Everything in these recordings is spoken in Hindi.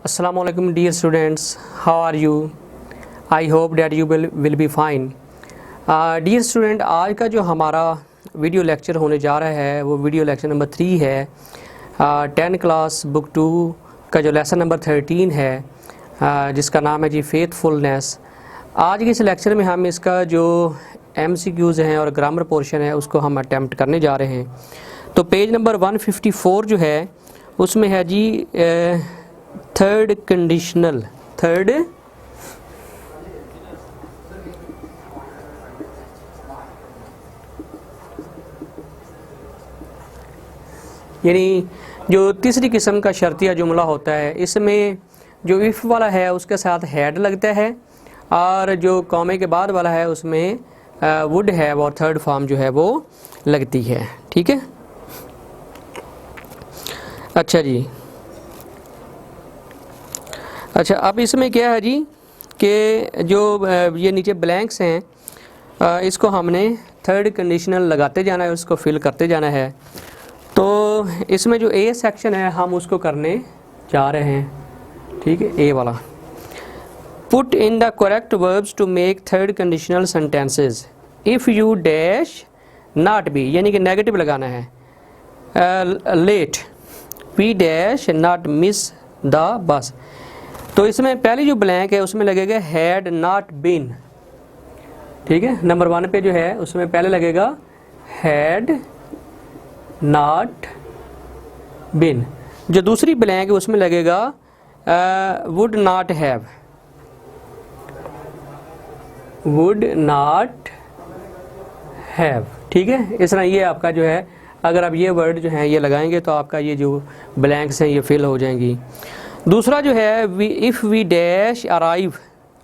Assalamualaikum dear students, how are you? I hope that you will be fine. Dear student, आज का जो हमारा वीडियो लेक्चर होने जा रहा है वो वीडियो लेक्चर नंबर 3 है 10 क्लास बुक 2 का जो लेसन नंबर 13 है जिसका नाम है जी फेथफुलनेस। आज के इस लेक्चर में हम इसका जो MCQs हैं और ग्रामर पोर्शन है उसको हम अटैम्प्ट करने जा रहे हैं। तो पेज नंबर 154 जो है उसमें है जी थर्ड कंडीशनल, थर्ड यानी जो तीसरी किस्म का शर्तिया जुमला होता है, इसमें जो इफ़ वाला है उसके साथ हैड लगता है और जो कॉमे के बाद वाला है उसमें वुड है और थर्ड फॉर्म जो है वो लगती है। ठीक है, अच्छा जी। अच्छा, अब इसमें क्या है जी कि जो ये नीचे ब्लैंक्स हैं इसको हमने थर्ड कंडीशनल लगाते जाना है, उसको फिल करते जाना है। तो इसमें जो ए सेक्शन है हम उसको करने जा रहे हैं। ठीक है, ए वाला। Put in the correct verbs to make third conditional sentences if you dash not be, यानी कि नेगेटिव लगाना है। Let we dash not miss the bus. तो इसमें पहली जो ब्लैंक है उसमें लगेगा हैड नॉट बीन। ठीक है, नंबर 1 पे जो है उसमें पहले लगेगा हैड नॉट बीन। जो दूसरी ब्लैंक है उसमें लगेगा would not have, would not have. ठीक है, इस तरह ये आपका जो है अगर आप ये वर्ड जो है ये लगाएंगे तो आपका ये जो ब्लैंक्स हैं ये फिल हो जाएंगी। दूसरा जो है if we dash arrive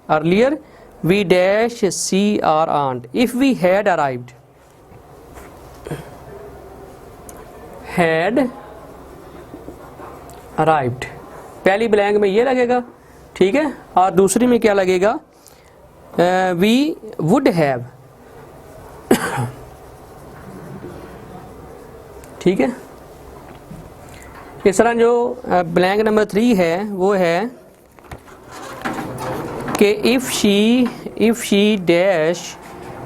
earlier we dash see our aunt. If we had arrived, had arrived, पहली ब्लैंक में ये लगेगा। ठीक है, और दूसरी में क्या लगेगा वी वुड हैव। ठीक है, इस तरह जो ब्लैंक नंबर 3 है वो है कि if she dash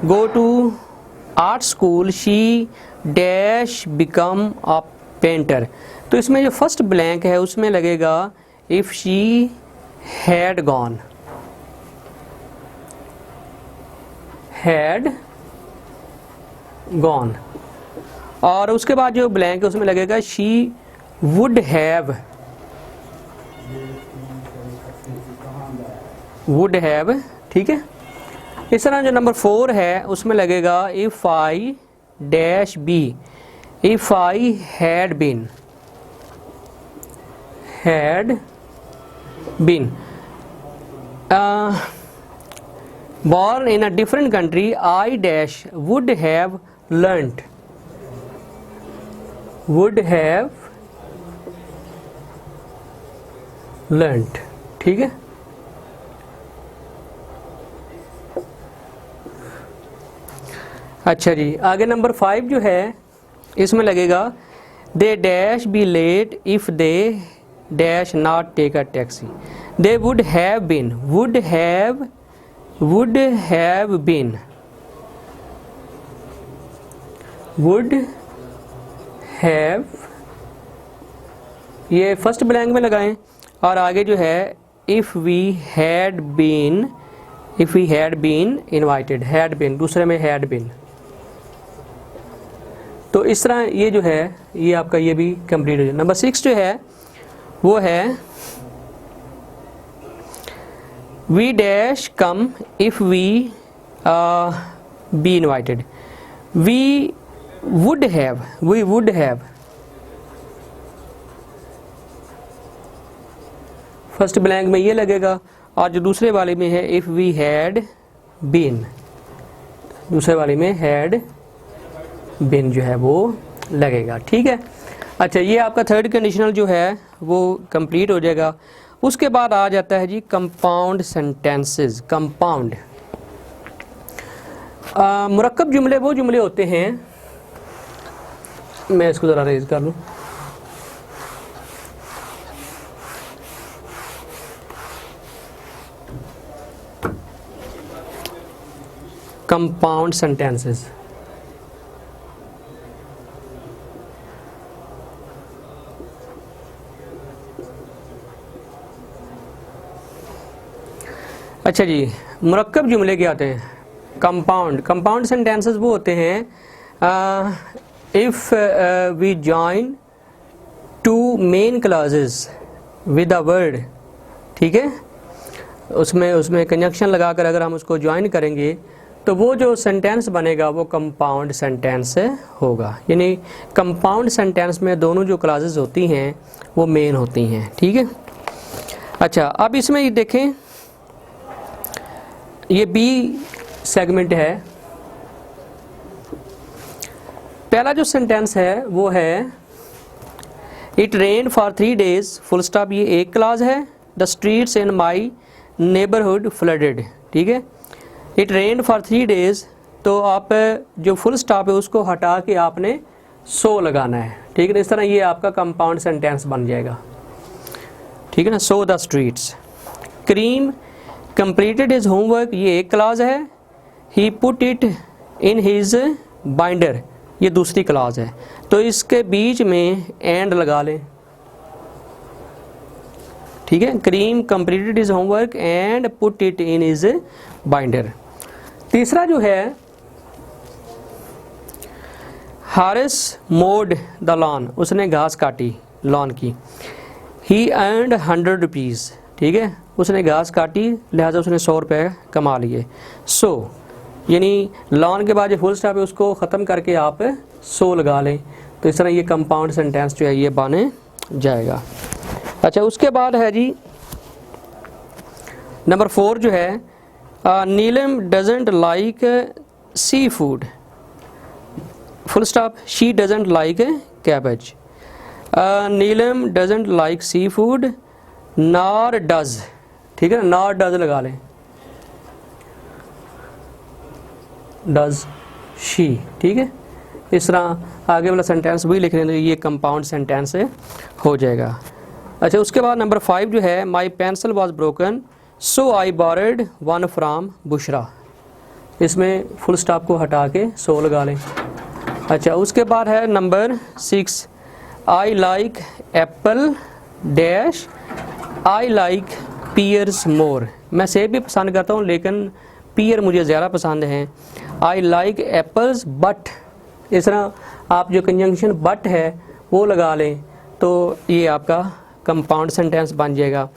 go to art school she dash become a painter. तो इसमें जो फर्स्ट ब्लैंक है उसमें लगेगा if she had gone, had gone. और उसके बाद जो ब्लैंक है उसमें लगेगा she would have, would have. ठीक है, इस तरह जो नंबर 4 है उसमें लगेगा if I dash be, if I had been, had been. born in a different country I dash would have learnt, would have learnt। ठीक है, अच्छा जी। आगे नंबर 5 जो है इसमें लगेगा they dash be late if they dash not take a taxi. They would have been, would have been, would have, ये फर्स्ट ब्लैंक में लगाएं। और आगे जो है if we had been invited, had been, दूसरे में हैड बीन। तो इस तरह ये जो है ये आपका ये भी कंप्लीट हो जाए। नंबर 6 जो है वो है we dash come if we be invited. We would have, first blank में ये लगेगा। और जो दूसरे वाले में है इफ़ वी हैड बीन, दूसरे वाले में हैड बीन जो है वो लगेगा। ठीक है, अच्छा, ये आपका थर्ड कंडीशनल जो है वो कंप्लीट हो जाएगा। उसके बाद आ जाता है जी कंपाउंड सेंटेंसेस। कंपाउंड मुरक्कब जुमले वो जुमले होते हैं, मैं इसको ज़रा रेज कर लूँ। Compound sentences. अच्छा जी, मुरक्कब जुमले क्या होते हैं? कंपाउंड सेंटेंसेस वो होते हैं if we join two main clauses with a word, ठीक है, उसमें कंजंक्शन लगाकर अगर हम उसको ज्वाइन करेंगे तो वो जो सेंटेंस बनेगा वो कंपाउंड सेंटेंस होगा। यानी कंपाउंड सेंटेंस में दोनों जो क्लॉजेस होती हैं वो मेन होती हैं, ठीक है। अच्छा, अब इसमें ये देखें, ये बी सेगमेंट है। पहला जो सेंटेंस है वो है it rain for 3 days, full stop, ये एक क्लॉज है। The streets in my neighbourhood flooded, ठीक है। इट रेन फॉर 3 days, तो आप जो फुल स्टॉप है उसको हटा के आपने सो लगाना है, ठीक है। इस तरह ये आपका कंपाउंड सेंटेंस बन जाएगा, ठीक है ना। So the streets. Karim completed his homework, ये एक क्लॉज है। He put it in his binder, ये दूसरी क्लॉज है। तो इसके बीच में एंड लगा लें, ठीक है। Karim completed his homework and put it in his binder. तीसरा जो है हारिस मोड द लॉन, उसने घास काटी लॉन की। ही अर्नड 100 rupees, ठीक है, उसने घास काटी लिहाजा उसने 100 रुपये कमा लिए। सो यानी लॉन के बाद जो फुल स्टॉप है उसको ख़त्म करके आप सो लगा लें, तो इस तरह ये कंपाउंड सेंटेंस जो है ये बने जाएगा। अच्छा, उसके बाद है जी नंबर 4 जो है Neelam doesn't like sea food, full stop, she doesn't like cabbage. Neelam doesn't like sea food nor does, ठीक है ना, नॉर डज लगा लें, डज शी, ठीक है। इस तरह आगे वाला सेंटेंस भी लिख लें तो ये कंपाउंड सेंटेंस हो जाएगा। अच्छा, उसके बाद नंबर 5 जो है my pencil was broken so I borrowed one from Bushra, इसमें फुल स्टॉप को हटा के सो लगा लें। अच्छा, उसके बाद है number 6 I like apple dash I like pears more, मैं सेब भी पसंद करता हूँ लेकिन पीयर मुझे ज़्यादा पसंद हैं। आई लाइक एप्पल्स बट, इस तरह आप जो कंजंक्शन बट है वो लगा लें तो ये आपका कंपाउंड सेंटेंस बन जाएगा।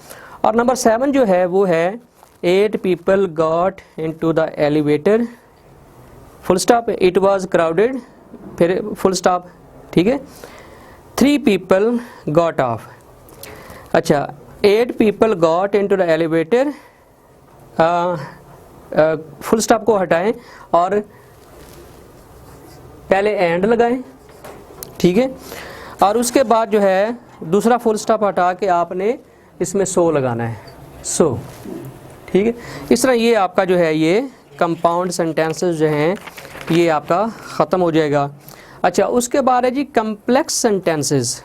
और नंबर 7 जो है वो है 8 people got into the elevator, full stop, it was crowded, फिर फुल स्टॉप, ठीक है। 3 people got off। अच्छा, 8 people got into the elevator, full stop को हटाएं और पहले एंड लगाएं, ठीक है। और उसके बाद जो है दूसरा फुल स्टॉप हटा के आपने इसमें सो लगाना है, सो, ठीक है। इस तरह ये आपका जो है ये कंपाउंड सेंटेंसेस जो हैं ये आपका ख़त्म हो जाएगा। अच्छा, उसके बाद है जी कम्प्लेक्स सेंटेंसेस।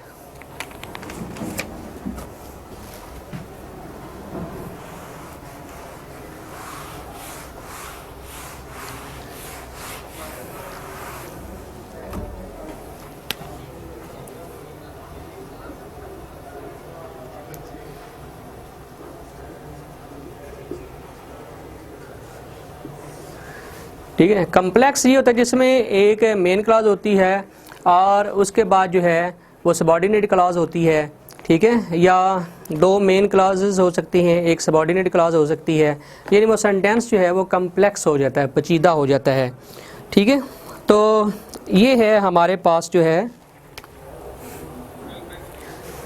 ठीक है, कम्प्लेक्स ये होता है जिसमें एक मेन क्लॉज होती है और उसके बाद जो है वो सबॉर्डिनेट क्लॉज होती है, ठीक है, या 2 मेन क्लॉजेज हो सकती हैं, एक सबॉर्डिनेट क्लॉज हो सकती है, यानी वो सेंटेंस जो है वो कम्प्लेक्स हो जाता है, पेचीदा हो जाता है, ठीक है। तो ये है हमारे पास जो है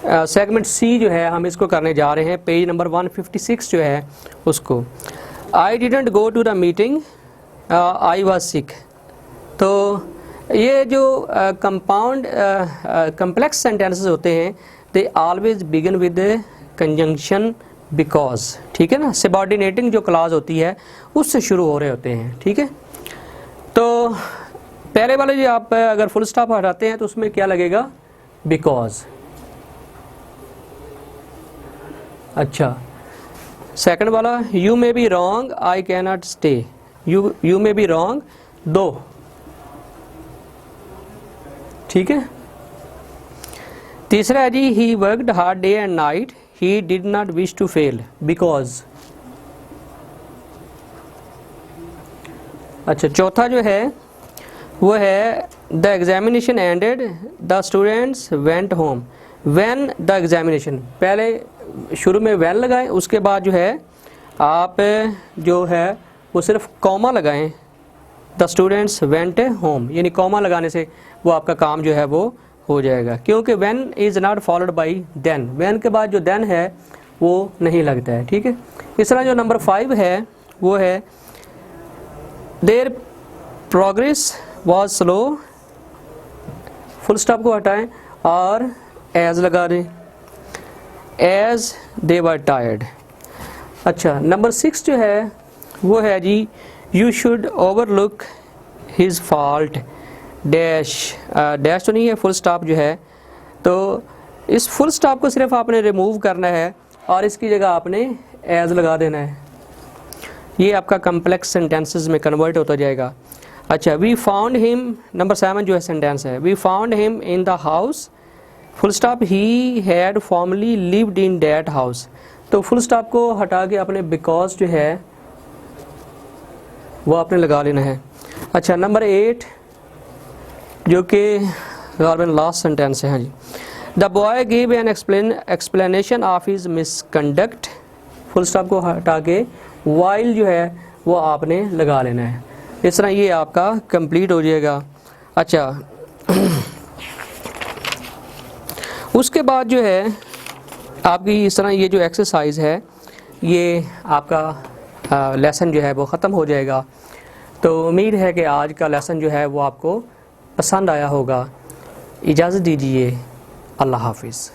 सेगमेंट सी जो है हम इसको करने जा रहे हैं, पेज नंबर 156 जो है उसको। I didn't go to the meeting I was sick. तो ये जो कंपाउंड कम्प्लेक्स सेंटेंसेस होते हैं they always begin with conjunction because, ठीक है ना, सबॉर्डिनेटिंग जो क्लॉज होती है उससे शुरू हो रहे होते हैं, ठीक है। तो पहले वाले जो आप अगर फुल स्टॉप हटाते हैं तो उसमें क्या लगेगा, बिकॉज। अच्छा, सेकंड वाला you may be wrong I can not stay, you may be wrong, 2, ठीक है। तीसरा है जी, he worked hard day and night, he did not wish to fail because. अच्छा, चौथा जो है वो है the examination ended, the students went home when the examination. पहले शुरू में व्हेन लगाएं, उसके बाद जो है आप जो है वो सिर्फ कॉमा लगाएं, द स्टूडेंट्स वेंट होम, यानी कॉमा लगाने से वो आपका काम जो है वो हो जाएगा, क्योंकि when is not followed by then, when के बाद जो देन है वो नहीं लगता है, ठीक है। इस तरह जो नंबर 5 है वो है their progress was slow, full stop को हटाएं और एज लगा दें, एज दे वर टायर्ड। अच्छा, नंबर 6 जो है वो है जी, you should overlook his fault dash, dash तो नहीं है, फुल स्टॉप जो है, तो इस फुल स्टॉप को सिर्फ आपने रिमूव करना है और इसकी जगह आपने एज लगा देना है, ये आपका कम्प्लेक्स सेंटेंसेस में कन्वर्ट होता जाएगा। अच्छा, वी फाउंड हिम, नंबर 7 जो है सेंटेंस है, we found him in the house, full stop he had formerly lived in that house, तो फुल स्टॉप को हटा के आपने बिकॉज जो है वो आपने लगा लेना है। अच्छा, नंबर 8 जो कि गार्बन लास्ट सेंटेंस है, हाँ जी, the boy give an explanation of his misconduct, full stop को हटा के वाइल जो है वो आपने लगा लेना है। इस तरह ये आपका कंप्लीट हो जाएगा। अच्छा, उसके बाद जो है आपकी इस तरह ये जो एक्सरसाइज है ये आपका लेसन जो है वो ख़त्म हो जाएगा। तो उम्मीद है कि आज का लेसन जो है वो आपको पसंद आया होगा। इजाज़त दीजिए, अल्लाह हाफिज़।